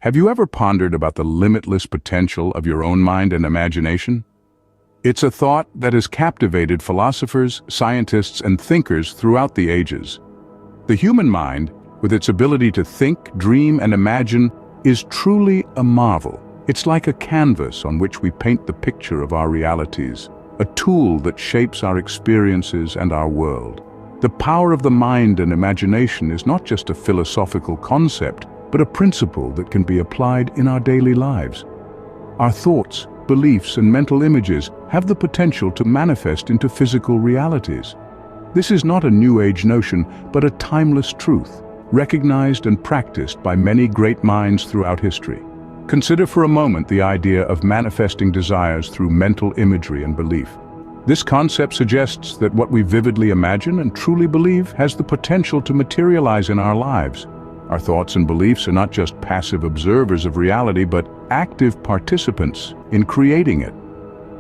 Have you ever pondered about the limitless potential of your own mind and imagination? It's a thought that has captivated philosophers, scientists, and thinkers throughout the ages. The human mind, with its ability to think, dream, and imagine, is truly a marvel. It's like a canvas on which we paint the picture of our realities, a tool that shapes our experiences and our world. The power of the mind and imagination is not just a philosophical concept, but a principle that can be applied in our daily lives. Our thoughts, beliefs, and mental images have the potential to manifest into physical realities. This is not a New Age notion, but a timeless truth, recognized and practiced by many great minds throughout history. Consider for a moment the idea of manifesting desires through mental imagery and belief. This concept suggests that what we vividly imagine and truly believe has the potential to materialize in our lives. Our thoughts and beliefs are not just passive observers of reality, but active participants in creating it.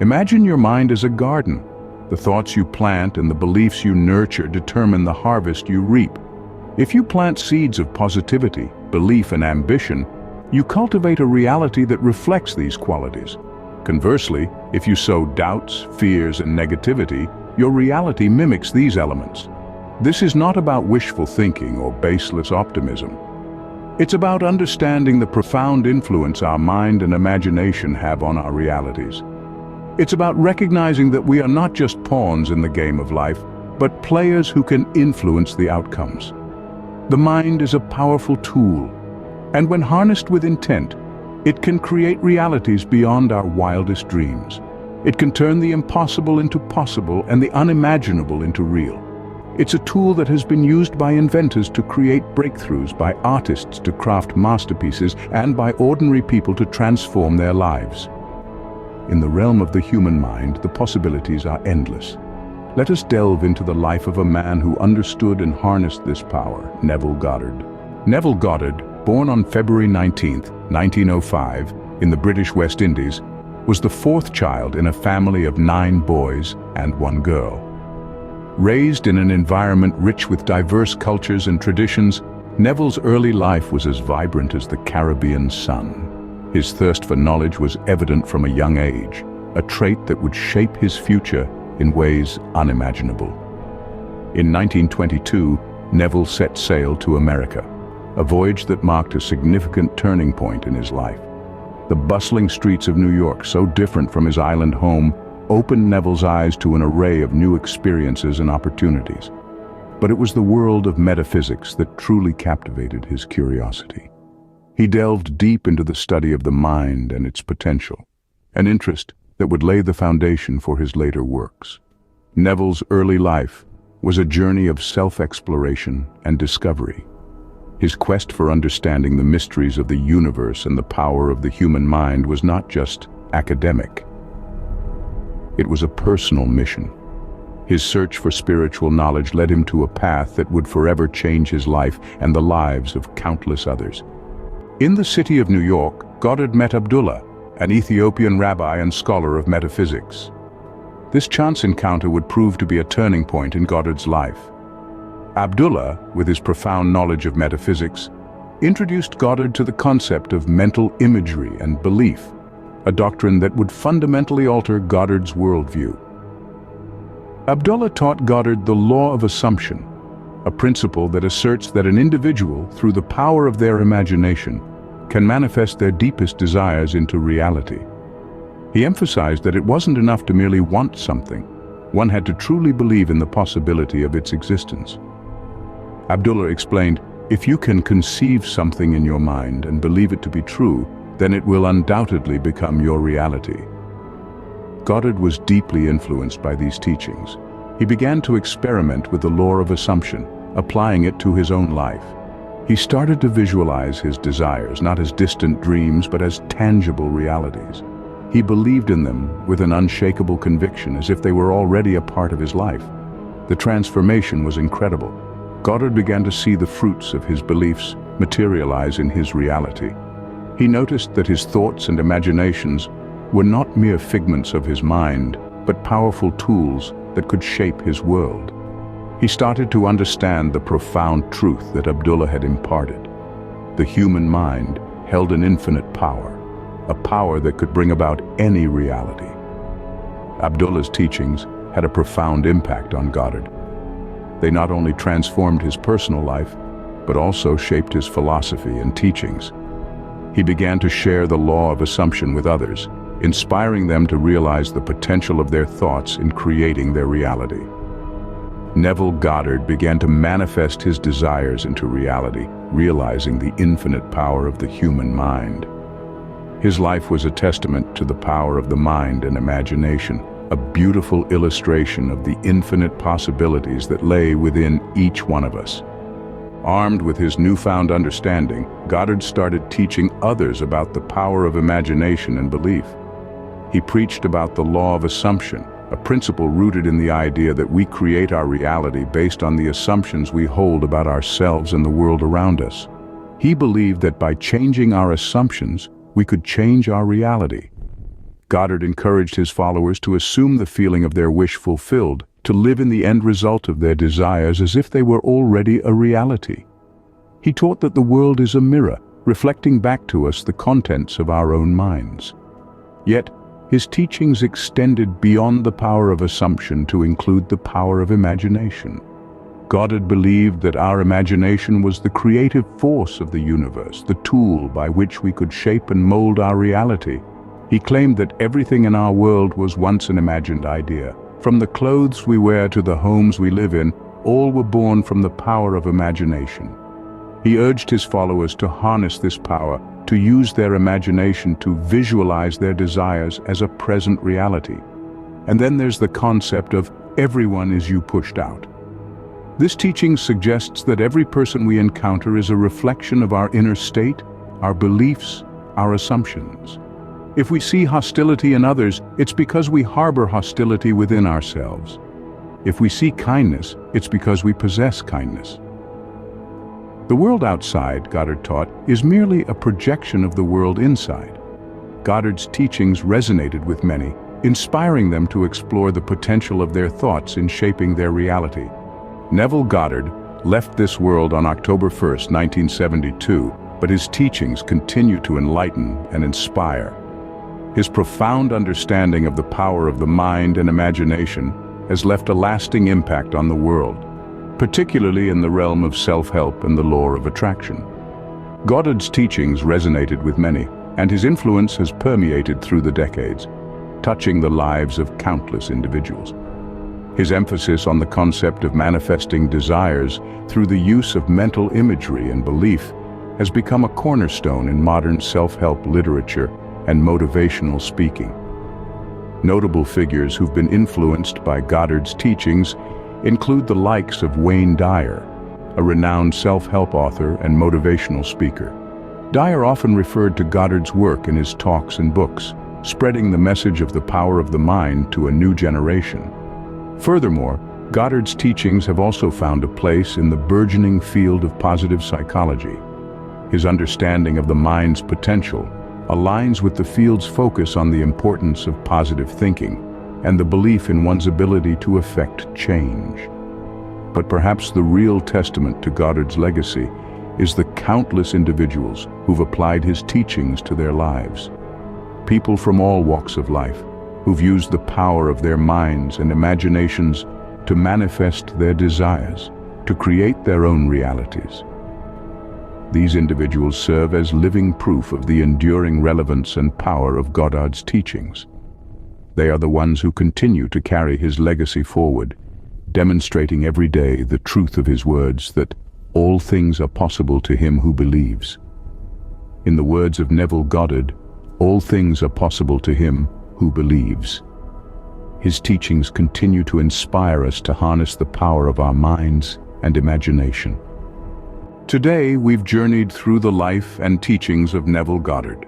Imagine your mind as a garden. The thoughts you plant and the beliefs you nurture determine the harvest you reap. If you plant seeds of positivity, belief, and ambition, you cultivate a reality that reflects these qualities. Conversely, if you sow doubts, fears, and negativity, your reality mimics these elements. This is not about wishful thinking or baseless optimism. It's about understanding the profound influence our mind and imagination have on our realities. It's about recognizing that we are not just pawns in the game of life, but players who can influence the outcomes. The mind is a powerful tool, and when harnessed with intent, it can create realities beyond our wildest dreams. It can turn the impossible into possible and the unimaginable into real. It's a tool that has been used by inventors to create breakthroughs, by artists to craft masterpieces, and by ordinary people to transform their lives. In the realm of the human mind, the possibilities are endless. Let us delve into the life of a man who understood and harnessed this power, Neville Goddard. Neville Goddard, born on February 19, 1905, in the British West Indies, was the fourth child in a family of 9 boys and 1 girl. Raised in an environment rich with diverse cultures and traditions, Neville's early life was as vibrant as the Caribbean sun. His thirst for knowledge was evident from a young age, a trait that would shape his future in ways unimaginable. In 1922, Neville set sail to America, a voyage that marked a significant turning point in his life. The bustling streets of New York, so different from his island home, opened Neville's eyes to an array of new experiences and opportunities. But it was the world of metaphysics that truly captivated his curiosity. He delved deep into the study of the mind and its potential, an interest that would lay the foundation for his later works. Neville's early life was a journey of self-exploration and discovery. His quest for understanding the mysteries of the universe and the power of the human mind was not just academic. It was a personal mission. His search for spiritual knowledge led him to a path that would forever change his life and the lives of countless others. In the city of New York, Goddard met Abdullah, an Ethiopian rabbi and scholar of metaphysics. This chance encounter would prove to be a turning point in Goddard's life. Abdullah, with his profound knowledge of metaphysics, introduced Goddard to the concept of mental imagery and belief, a doctrine that would fundamentally alter Goddard's worldview. Abdullah taught Goddard the law of assumption, a principle that asserts that an individual, through the power of their imagination, can manifest their deepest desires into reality. He emphasized that it wasn't enough to merely want something. One had to truly believe in the possibility of its existence. Abdullah explained, if you can conceive something in your mind and believe it to be true, then it will undoubtedly become your reality. Goddard was deeply influenced by these teachings. He began to experiment with the law of assumption, applying it to his own life. He started to visualize his desires not as distant dreams but as tangible realities. He believed in them with an unshakable conviction, as if they were already a part of his life. The transformation was incredible. Goddard began to see the fruits of his beliefs materialize in his reality. He noticed that his thoughts and imaginations were not mere figments of his mind, but powerful tools that could shape his world. He started to understand the profound truth that Abdullah had imparted. The human mind, held an infinite power, a power that could bring about any reality. Abdullah's teachings had a profound impact on Goddard. They not only transformed his personal life, but also shaped his philosophy and teachings. He began to share the law of assumption with others, inspiring them to realize the potential of their thoughts in creating their reality. Neville Goddard began to manifest his desires into reality, realizing the infinite power of the human mind. His life was a testament to the power of the mind and imagination, a beautiful illustration of the infinite possibilities that lay within each one of us. Armed with his newfound understanding, Goddard started teaching others about the power of imagination and belief. He preached about the law of assumption, a principle rooted in the idea that we create our reality based on the assumptions we hold about ourselves and the world around us. He believed that by changing our assumptions, we could change our reality. Goddard encouraged his followers to assume the feeling of their wish fulfilled, to live in the end result of their desires as if they were already a reality. He taught that the world is a mirror, reflecting back to us the contents of our own minds. Yet, his teachings extended beyond the power of assumption to include the power of imagination. Goddard believed that our imagination was the creative force of the universe, the tool by which we could shape and mold our reality. He claimed that everything in our world was once an imagined idea. From the clothes we wear to the homes we live in, all were born from the power of imagination. He urged his followers to harness this power, to use their imagination to visualize their desires as a present reality. And then there's the concept of everyone is you pushed out. This teaching suggests that every person we encounter is a reflection of our inner state, our beliefs, our assumptions. If we see hostility in others, it's because we harbor hostility within ourselves. If we see kindness, it's because we possess kindness. The world outside, Goddard taught, is merely a projection of the world inside. Goddard's teachings resonated with many, inspiring them to explore the potential of their thoughts in shaping their reality. Neville Goddard left this world on October 1st, 1972, but his teachings continue to enlighten and inspire. His profound understanding of the power of the mind and imagination has left a lasting impact on the world, particularly in the realm of self-help and the law of attraction. Goddard's teachings resonated with many, and his influence has permeated through the decades, touching the lives of countless individuals. His emphasis on the concept of manifesting desires through the use of mental imagery and belief has become a cornerstone in modern self-help literature and motivational speaking. Notable figures who've been influenced by Goddard's teachings include the likes of Wayne Dyer, a renowned self-help author and motivational speaker. Dyer often referred to Goddard's work in his talks and books, spreading the message of the power of the mind to a new generation. Furthermore, Goddard's teachings have also found a place in the burgeoning field of positive psychology. His understanding of the mind's potential aligns with the field's focus on the importance of positive thinking and the belief in one's ability to effect change. But perhaps the real testament to Goddard's legacy is the countless individuals who've applied his teachings to their lives. People from all walks of life who've used the power of their minds and imaginations to manifest their desires, to create their own realities. These individuals serve as living proof of the enduring relevance and power of Goddard's teachings. They are the ones who continue to carry his legacy forward, demonstrating every day the truth of his words that all things are possible to him who believes. In the words of Neville Goddard, all things are possible to him who believes. His teachings continue to inspire us to harness the power of our minds and imagination. Today, we've journeyed through the life and teachings of Neville Goddard.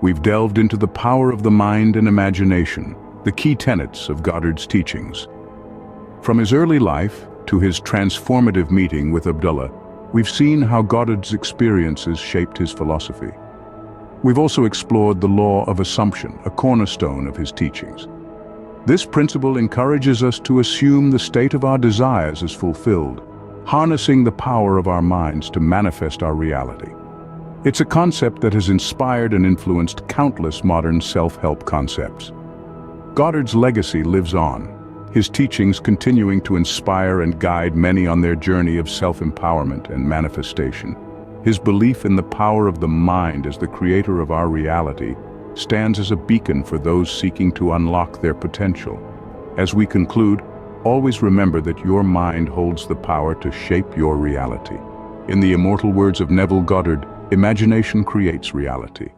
We've delved into the power of the mind and imagination, the key tenets of Goddard's teachings. From his early life to his transformative meeting with Abdullah, we've seen how Goddard's experiences shaped his philosophy. We've also explored the law of assumption, a cornerstone of his teachings. This principle encourages us to assume the state of our desires as fulfilled, harnessing the power of our minds to manifest our reality. It's a concept that has inspired and influenced countless modern self-help concepts. Goddard's legacy lives on, his teachings continuing to inspire and guide many on their journey of self-empowerment and manifestation. His belief in the power of the mind as the creator of our reality stands as a beacon for those seeking to unlock their potential. As we conclude, always remember that your mind holds the power to shape your reality. In the immortal words of Neville Goddard, imagination creates reality.